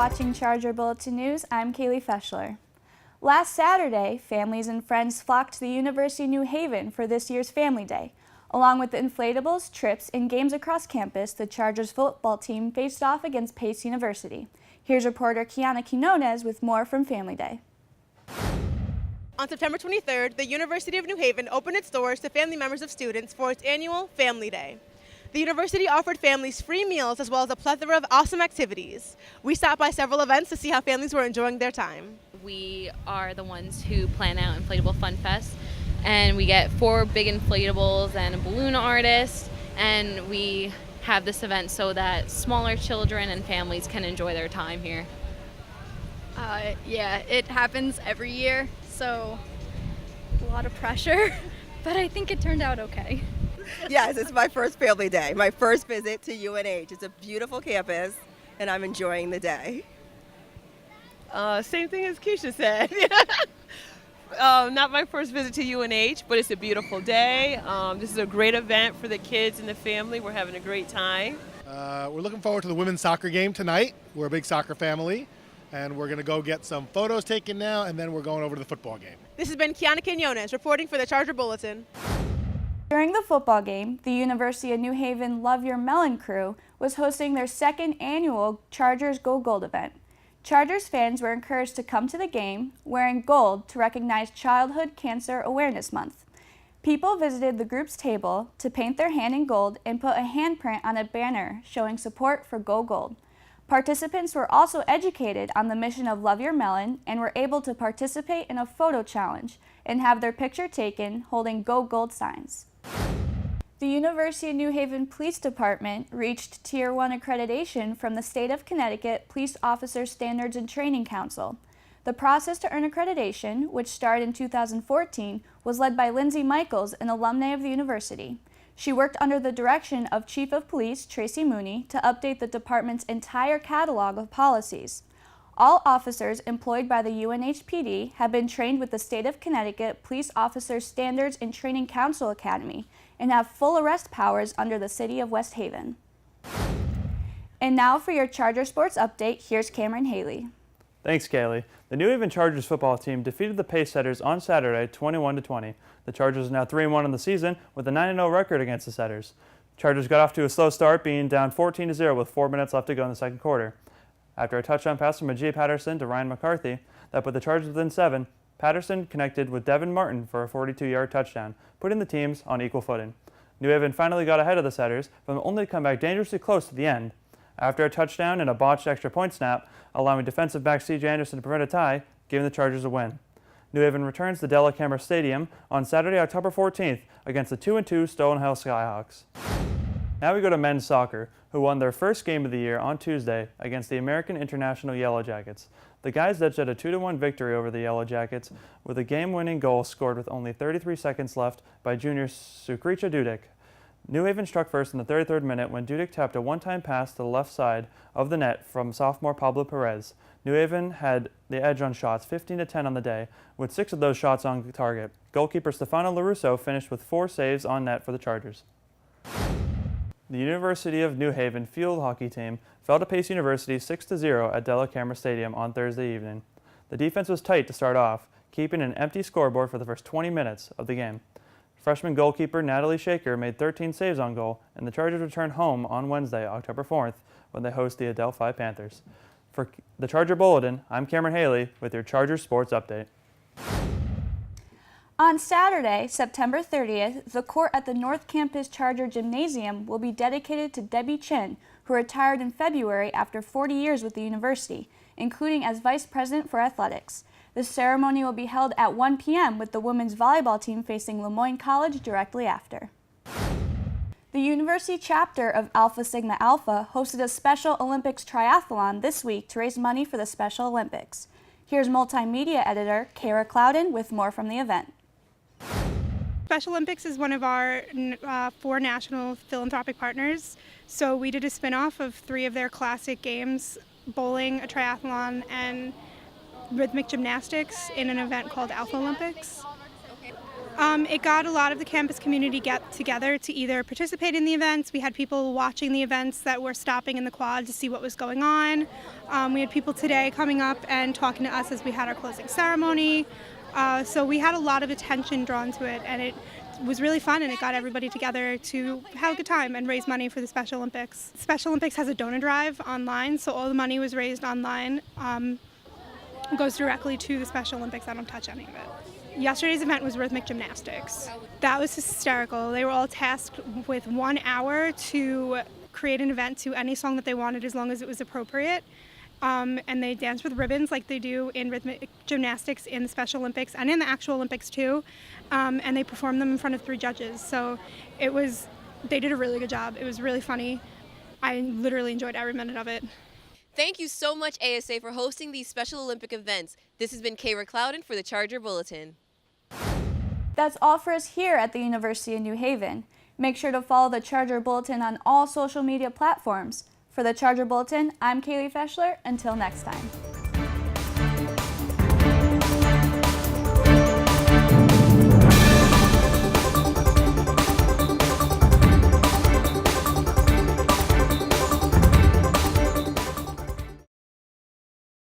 watching Charger Bulletin News. I'm Kailey Feshler. Last Saturday, families and friends flocked to the University of New Haven for this year's Family Day. Along with the inflatables, trips, and games across campus, the Chargers football team faced off against Pace University. Here's reporter Kiana Quinones with more from Family Day. On September 23rd, the University of New Haven opened its doors to family members of students for its annual Family Day. The university offered families free meals as well as a plethora of awesome activities. We stopped by several events to see how families were enjoying their time. We are the ones who plan out Inflatable Fun Fest, and we get 4 big inflatables and a balloon artist, and we have this event so that smaller children and families can enjoy their time here. Yeah, it happens every year, so a lot of pressure, but I think it turned out okay. Yes, it's my first Family Day, my first visit to UNH. It's a beautiful campus, and I'm enjoying the day. Same thing as Keisha said. Not my first visit to UNH, but it's a beautiful day. This is a great event for the kids and the family. We're having a great time. We're looking forward to the women's soccer game tonight. We're a big soccer family, and we're going to go get some photos taken now, and then we're going over to the football game. This has been Kiana Quinones reporting for the Charger Bulletin. During the football game, the University of New Haven Love Your Melon crew was hosting their second annual Chargers Go Gold event. Chargers fans were encouraged to come to the game wearing gold to recognize Childhood Cancer Awareness Month. People visited the group's table to paint their hand in gold and put a handprint on a banner showing support for Go Gold. Participants were also educated on the mission of Love Your Melon and were able to participate in a photo challenge and have their picture taken holding Go Gold signs. The University of New Haven Police Department reached Tier 1 accreditation from the State of Connecticut Police Officer Standards and Training Council. The process to earn accreditation, which started in 2014, was led by Lindsay Michaels, an alumni of the university. She worked under the direction of Chief of Police Tracy Mooney to update the department's entire catalog of policies. All officers employed by the UNHPD have been trained with the State of Connecticut Police Officer Standards and Training Council Academy and have full arrest powers under the City of West Haven. And now for your Charger Sports update, here's Cameron Hailey. Thanks, Kailey. The New Haven Chargers football team defeated the Pace Setters on Saturday 21-20. The Chargers are now 3-1 in the season with a 9-0 record against the Setters. Chargers got off to a slow start, being down 14-0 with 4 minutes left to go in the second quarter. After a touchdown pass from Ajay Patterson to Ryan McCarthy that put the Chargers within 7, Patterson connected with Devin Martin for a 42-yard touchdown, putting the teams on equal footing. New Haven finally got ahead of the Setters, but only to come back dangerously close to the end. After a touchdown and a botched extra point snap, allowing defensive back C.J. Anderson to prevent a tie, giving the Chargers a win. New Haven returns to Delacamera Stadium on Saturday, October 14th against the 2-2 Stolen Hill Skyhawks. Now we go to men's soccer, who won their first game of the year on Tuesday against the American International Yellow Jackets. The guys edged at a 2-1 victory over the Yellow Jackets with a game-winning goal scored with only 33 seconds left by junior Sukricha Dudek. New Haven struck first in the 33rd minute when Dudek tapped a one-time pass to the left side of the net from sophomore Pablo Perez. New Haven had the edge on shots, 15-10 on the day, with 6 of those shots on target. Goalkeeper Stefano LaRusso finished with 4 saves on net for the Chargers. The University of New Haven field hockey team fell to Pace University 6-0 at Delacamera Stadium on Thursday evening. The defense was tight to start off, keeping an empty scoreboard for the first 20 minutes of the game. Freshman goalkeeper Natalie Shaker made 13 saves on goal, and the Chargers return home on Wednesday, October 4th, when they host the Adelphi Panthers. For the Charger Bulletin, I'm Cameron Hailey with your Chargers Sports Update. On Saturday, September 30th, the court at the North Campus Charger Gymnasium will be dedicated to Debbie Chin, who retired in February after 40 years with the university, including as Vice President for Athletics. The ceremony will be held at 1 p.m. with the women's volleyball team facing Lemoyne College directly after. The university chapter of Alpha Sigma Alpha hosted a Special Olympics triathlon this week to raise money for the Special Olympics. Here's multimedia editor Kayra Clouden with more from the event. Special Olympics is one of our 4 national philanthropic partners, so we did a spin-off of 3 of their classic games, bowling, a triathlon, and rhythmic gymnastics in an event called Alpha Olympics. It got a lot of the campus community get together to either participate in the events. We had people watching the events that were stopping in the quad to see what was going on. We had people today coming up and talking to us as we had our closing ceremony. So we had a lot of attention drawn to it, and it was really fun, and it got everybody together to have a good time and raise money for the Special Olympics. Special Olympics has a donor drive online, so all the money was raised online. Goes directly to the Special Olympics. I don't touch any of it. Yesterday's event was rhythmic gymnastics. That was hysterical. They were all tasked with 1 hour to create an event to any song that they wanted as long as it was appropriate. And they danced with ribbons like they do in rhythmic gymnastics in the Special Olympics and in the actual Olympics too. And they performed them in front of 3 judges. So they did a really good job. It was really funny. I literally enjoyed every minute of it. Thank you so much, ASA, for hosting these Special Olympic events. This has been Kayra Clouden for the Charger Bulletin. That's all for us here at the University of New Haven. Make sure to follow the Charger Bulletin on all social media platforms. For the Charger Bulletin, I'm Kailey Feshler. Until next time.